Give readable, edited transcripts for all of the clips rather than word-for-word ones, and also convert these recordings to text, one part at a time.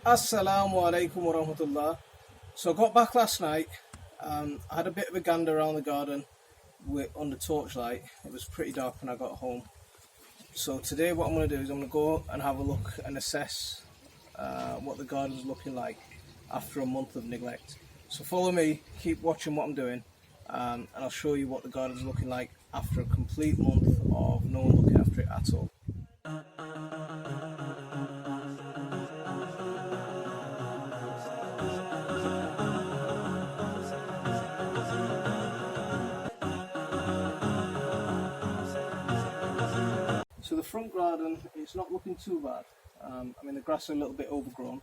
Assalamu alaikum wa rahmatullah. So I got back last night. I had a bit of a gander around the garden under torchlight. It was pretty dark when I got home. So today what I'm going to do is I'm going to go and have a look and assess what the garden's looking like after a month of neglect. So follow me, keep watching what I'm doing, and I'll show you what the garden's looking like after a complete month of no one looking after it at all. So the front garden, it's not looking too bad. I mean, the grass is a little bit overgrown.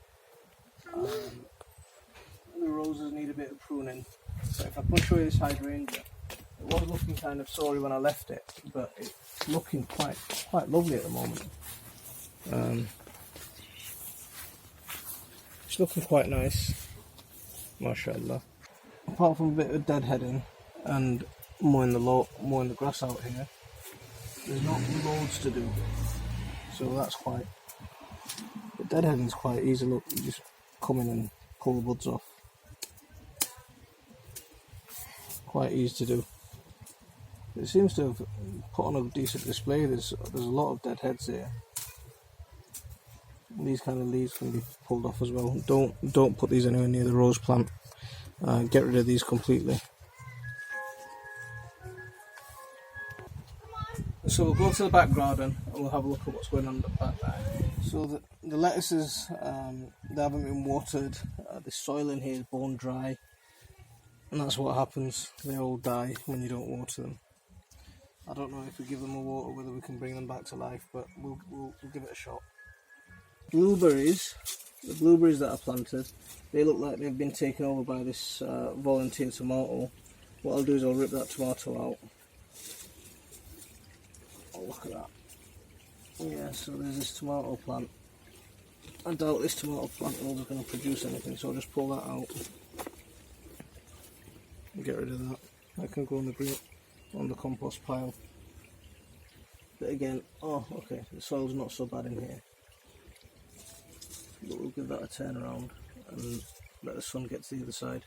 The roses need a bit of pruning. So if I can show you this hydrangea, it was looking kind of sorry when I left it, but it's looking quite lovely at the moment. It's looking quite nice, mashallah. Apart from a bit of deadheading and mowing the grass out here, there's not loads to do, so that's quite. The deadheading's quite easy. Look, you just come in and pull the buds off. Quite easy to do. It seems to have put on a decent display. There's a lot of deadheads here. These kind of leaves can be pulled off as well. Don't put these anywhere near the rose plant. Get rid of these completely. So we'll go to the back garden and we'll have a look at what's going on at the back there. So the lettuces, they haven't been watered. The soil in here is bone dry, and that's what happens. They all die when you don't water them. I don't know if we give them a water whether we can bring them back to life, but we'll give it a shot. Blueberries, the blueberries that I planted, they look like they've been taken over by this volunteer tomato. What I'll do is I'll rip that tomato out. Oh, look at that. Yeah, so there's this tomato plant. I doubt this tomato plant is going to produce anything, so I'll just pull that out and get rid of that. That can go on the compost pile. But again, oh okay, the soil's not so bad in here. But we'll give that a turn around and let the sun get to the other side.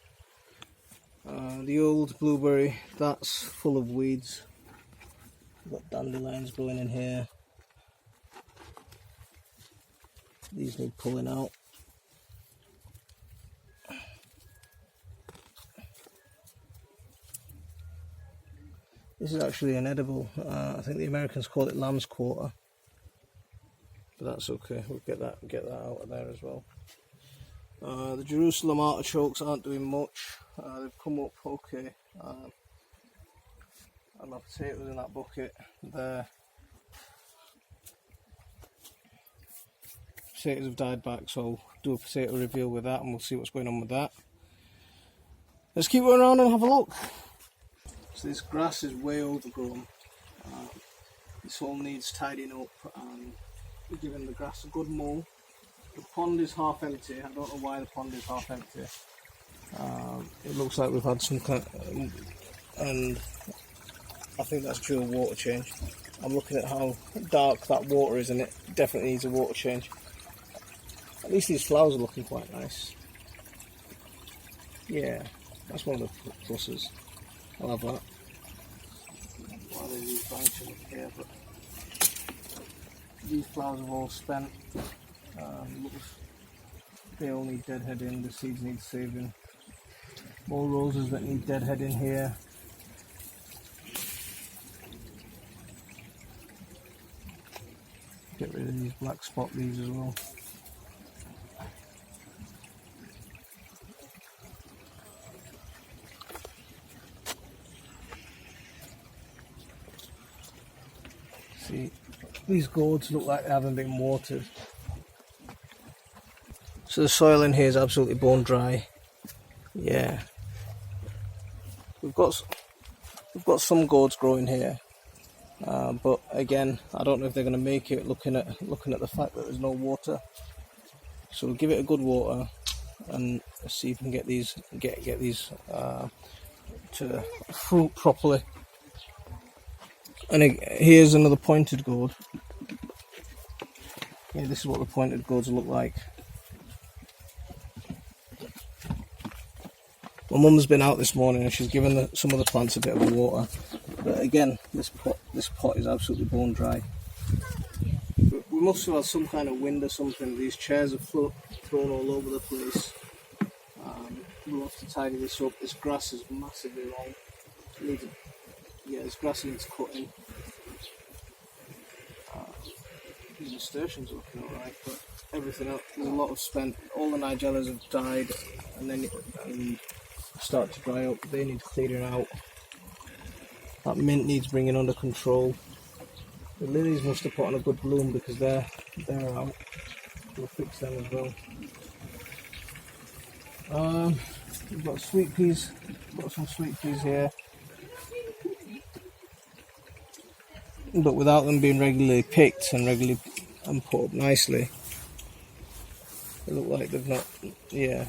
The old blueberry, that's full of weeds. We've got dandelions growing in here. These need pulling out. This is actually an edible. I think the Americans call it lamb's quarter, but that's okay. We'll get that out of there as well. The Jerusalem artichokes aren't doing much. They've come up okay. And my potatoes in that bucket there. Potatoes have died back, so I'll do a potato reveal with that and we'll see what's going on with that. Let's keep going around and have a look. So this grass is way overgrown. This all needs tidying up and giving the grass a good mow. The pond is half empty. I don't know why the pond is half empty. It looks like we've had some kind and I think that's due a water change. I'm looking at how dark that water is and it definitely needs a water change. At least these flowers are looking quite nice. Yeah, that's one of the pluses. I'll have that. Why are these branches up here? But these flowers have all spent. They all need deadheading. The seeds need saving. More roses that need deadheading here. Get rid of these black spot leaves as well. See, these gourds look like they haven't been watered. So the soil in here is absolutely bone dry. Yeah. We've got some gourds growing here. But again, I don't know if they're going to make it looking at the fact that there's no water. So we'll give it a good water and see if we can get these to fruit properly. And here's another pointed gourd. Yeah, this is what the pointed gourds look like. My mum's been out this morning and she's given some of the plants a bit of water. But again, this pot is absolutely bone dry. We must have had some kind of wind or something. These chairs are thrown all over the place. We'll have to tidy this up. This grass is massively long. This grass needs cutting. The nasturtiums are looking alright, but everything else, there's a lot of spent. All the nigellas have died and start to dry up. They need clearing out. That mint needs bringing under control. The lilies must have put on a good bloom because they're out. We'll fix them as well. We've got sweet peas. Got some sweet peas here, but without them being regularly picked and put up nicely, they look like they've not. Yeah.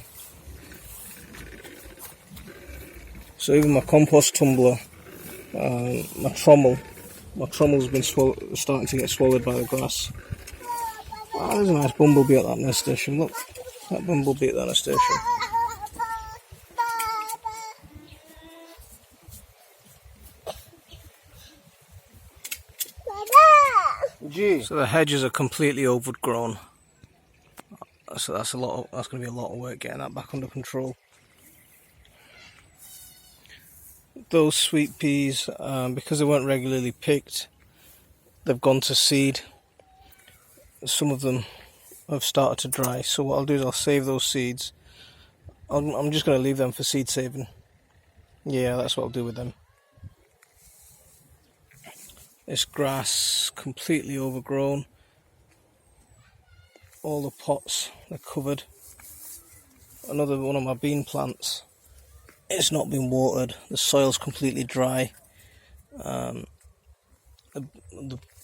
So even my compost tumbler, my trommel's been starting to get swallowed by the grass. Oh, there's a nice bumblebee at that nasturtium. Look, that bumblebee at that nasturtium. So the hedges are completely overgrown. So that's going to be a lot of work getting that back under control. Those sweet peas, because they weren't regularly picked, they've gone to seed. Some of them have started to dry. So what I'll do is I'll save those seeds. I'm just going to leave them for seed saving. Yeah, that's what I'll do with them. This grass completely overgrown. All the pots are covered. Another one of my bean plants, it's not been watered. The soil's completely dry. The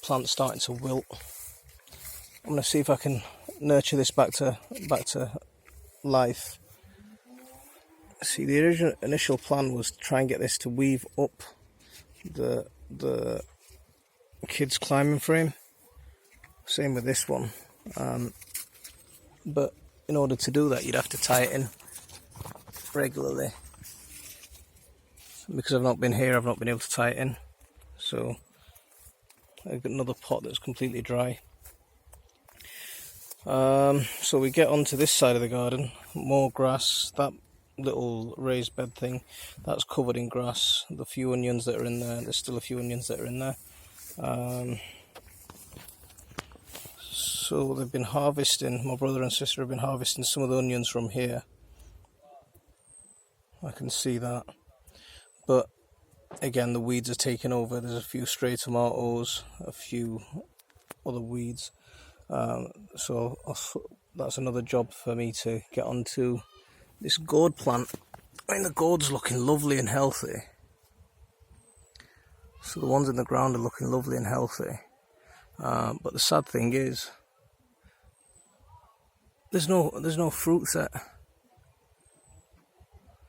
plant's starting to wilt. I'm going to see if I can nurture this back to life. See, the initial plan was to try and get this to weave up the kids' climbing frame. Same with this one. But in order to do that, you'd have to tie it in regularly. Because I've not been here, I've not been able to tie it in. So I've got another pot that's completely dry. So we get onto this side of the garden. More grass. That little raised bed thing, that's covered in grass. The few onions that are in there, there's still a few onions that are in there. So they've been harvesting, my brother and sister have been harvesting some of the onions from here. I can see that. But again, the weeds are taking over. There's a few stray tomatoes, a few other weeds. So that's another job for me to get onto this gourd plant. I mean, the gourd's looking lovely and healthy. So the ones in the ground are looking lovely and healthy. But the sad thing is, there's no fruit set.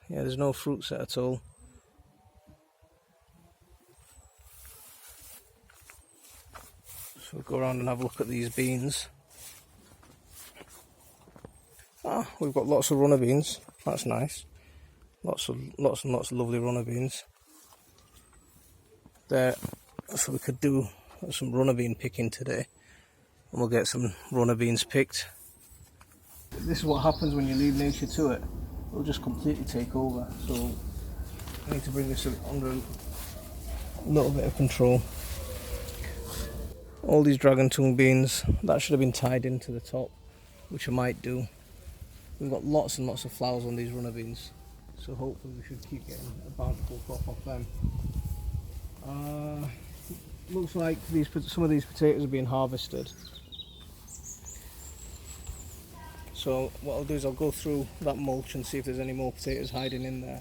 Yeah, there's no fruit set at all. So we'll go around and have a look at these beans. We've got lots of runner beans. That's nice. Lots and lots of lovely runner beans. There, so we could do some runner bean picking today, and we'll get some runner beans picked. This is what happens when you leave nature to it. It'll just completely take over. So I need to bring this under a little bit of control. All these dragon tongue beans, that should have been tied into the top, which I might do. We've got lots and lots of flowers on these runner beans, so hopefully we should keep getting a bountiful crop off them. Looks like some of these potatoes are being harvested. So what I'll do is I'll go through that mulch and see if there's any more potatoes hiding in there.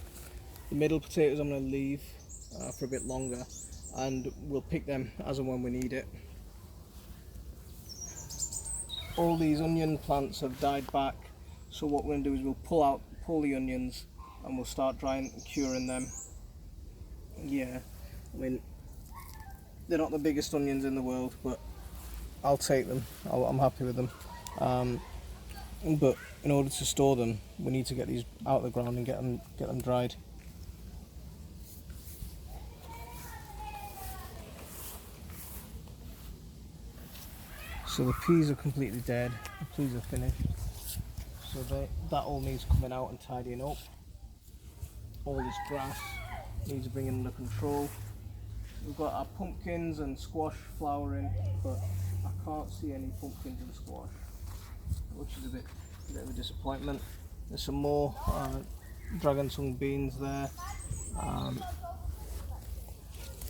The middle potatoes I'm going to leave for a bit longer, and we'll pick them as and when we need it. All these onion plants have died back, so what we're going to do is we'll pull the onions and we'll start drying and curing them. Yeah, I mean, they're not the biggest onions in the world, but I'll take them. I'm happy with them. but in order to store them, we need to get these out of the ground and get them dried. So the peas are completely dead, the peas are finished, so that all needs coming out and tidying up. All this grass needs bringing under control. We've got our pumpkins and squash flowering, but I can't see any pumpkins and squash, which is a bit of a disappointment. There's some more dragon tongue beans there,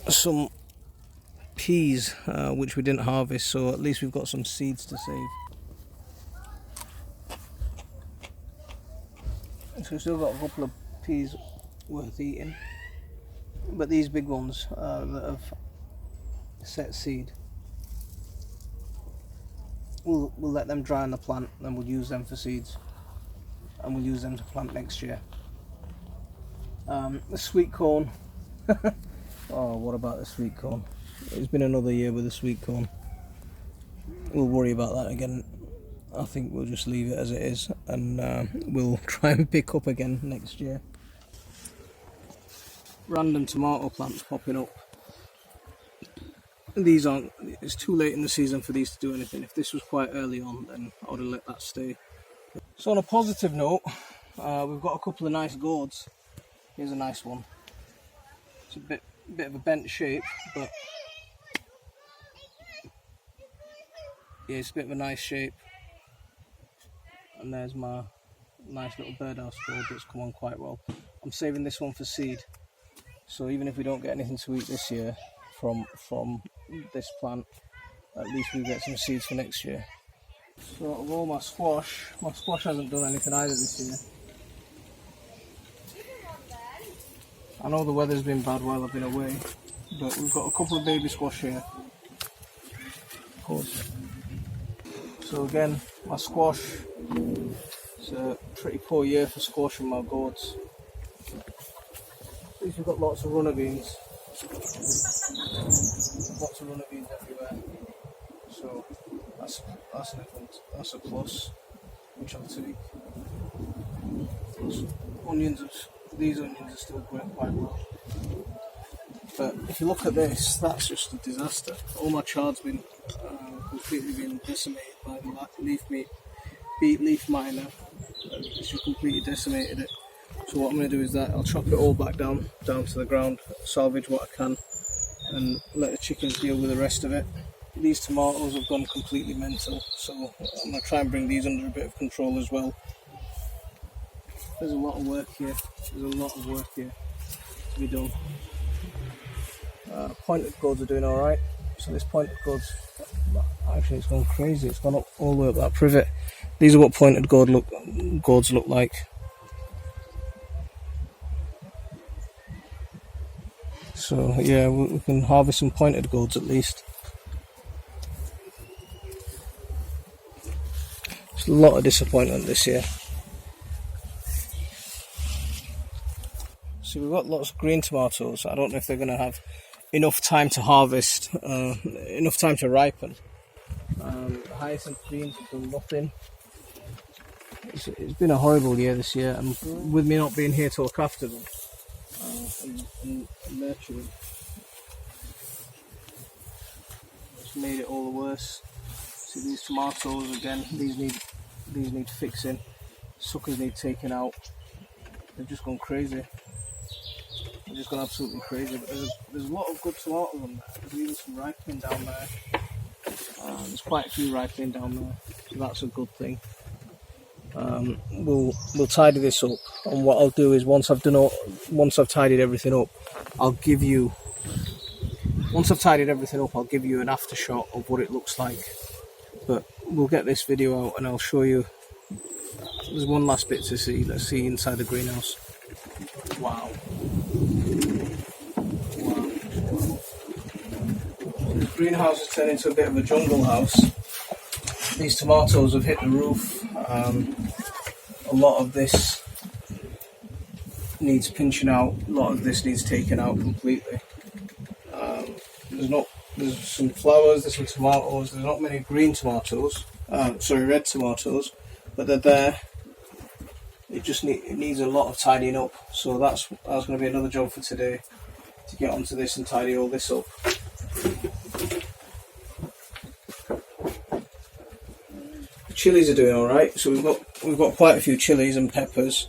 some peas which we didn't harvest, so at least we've got some seeds to save. So we've still got a couple of peas worth eating, but these big ones that have set seed, we'll let them dry on the plant, and we'll use them for seeds, and we'll use them to plant next year. The sweet corn, oh, what about the sweet corn? It's been another year with the sweet corn. We'll worry about that again. I think we'll just leave it as it is, and we'll try and pick up again next year. Random tomato plants popping up. These aren't, it's too late in the season for these to do anything. If this was quite early on, then I would have let that stay. So on a positive note, we've got a couple of nice gourds. Here's a nice one. It's a bit of a bent shape, but yeah, it's a bit of a nice shape. And there's my nice little birdhouse gourd that's come on quite well. I'm saving this one for seed, so even if we don't get anything to eat this year from this plant, at least we get some seeds for next year. So of all my squash hasn't done anything either this year. I know the weather's been bad while I've been away, but we've got a couple of baby squash here. Of course. So again, my squash, it's a pretty poor year for squash and my gourds. At least we've got lots of runner beans. Lots of runner beans everywhere. So that's a plus, which I'll take. Plus these onions are still growing quite well. But if you look at this, that's just a disaster. All my chard's been completely been decimated by the leaf miner. It's just completely decimated it. So what I'm going to do is that I'll chop it all back down to the ground, salvage what I can, and let the chickens deal with the rest of it. These tomatoes have gone completely mental, so I'm going to try and bring these under a bit of control as well. There's a lot of work here. To be done. Pointed gourds are doing alright. So this pointed gourds, actually it's gone crazy. It's gone up all the way up that privet. These are what pointed gourds look like. So yeah, we can harvest some pointed gourds at least. It's a lot of disappointment this year. So we've got lots of green tomatoes. I don't know if they're going to have enough time to harvest, enough time to ripen. Hyacinth beans have done nothing. It's been a horrible year this year, and with me not being here to look after them and nurture them, it's made it all the worse. See these tomatoes again, these need fixing. Suckers need taking out. They've just gone crazy. They've just gone absolutely crazy. But there's a lot of good tomatoes on there. There's even some ripening down there. There's quite a few ripening down there, so that's a good thing. We'll tidy this up, and what I'll do is once I've tidied everything up, I'll give you an after shot of what it looks like. But we'll get this video out and I'll show you. There's one last bit to see. Let's see inside the greenhouse. Wow. The greenhouse has turned into a bit of a jungle house. These tomatoes have hit the roof. A lot of this needs pinching out. A lot of this needs taken out completely. There's some flowers, there's some tomatoes. There's not many green tomatoes. Red tomatoes. but they're there. It just needs a lot of tidying up, so that's going to be another job for today, to get onto this and tidy all this up. The chilies are doing all right, so we've got quite a few chilies and peppers.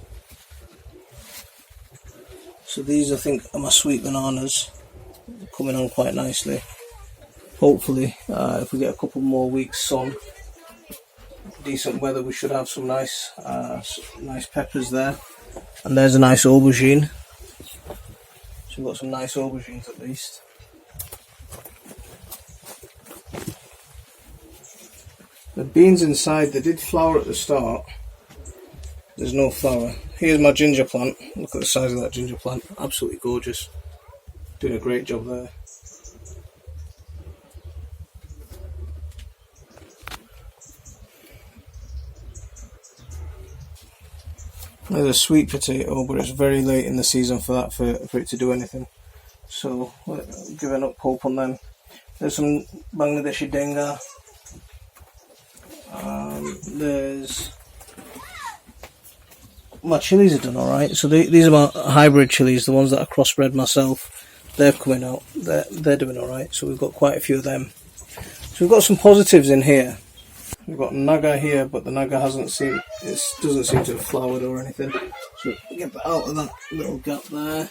So these, I think, are my sweet bananas, coming on quite nicely. Hopefully, if we get a couple more weeks sun, decent weather, we should have some nice peppers there. And there's a nice aubergine. So we've got some nice aubergines at least. The beans inside, they did flower at the start. There's no flower. Here's my ginger plant. Look at the size of that ginger plant. Absolutely gorgeous. Doing a great job there. There's a sweet potato, but it's very late in the season for it to do anything. So we're giving up hope on them. There's some Bangladeshi denga. There's my chilies are done alright. So these are my hybrid chilies, the ones that I crossbred myself. They're coming out. They're doing alright. So we've got quite a few of them. So we've got some positives in here. We've got naga here, but the naga doesn't seem to have flowered or anything. So get that out of that little gap there.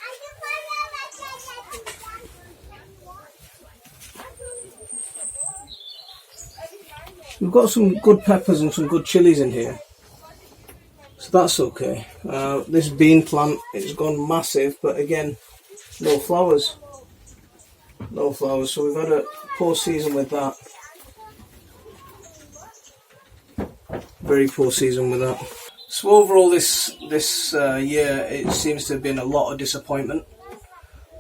We've got some good peppers and some good chilies in here, so that's okay. This bean plant, it's gone massive, but again, no flowers. No flowers, so we've had a poor season with that. Very poor season with that. So overall this year, it seems to have been a lot of disappointment.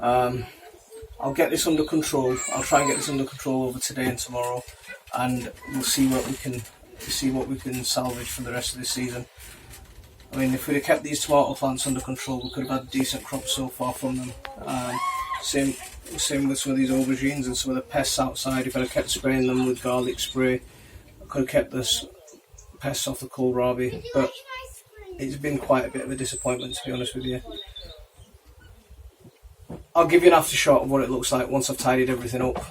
I'll get this under control. I'll try and get this under control over today and tomorrow, and we'll see what we can salvage for the rest of this season. I mean, if we'd have kept these tomato plants under control, we could have had decent crops so far from them. Same with some of these aubergines and some of the pests outside. If I'd have kept spraying them with garlic spray, I could have kept this pests off the kohlrabi, but it's been quite a bit of a disappointment, to be honest with you. I'll give you an after shot of what it looks like once I've tidied everything up.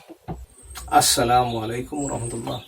Assalamu alaikum wa rahmatullah.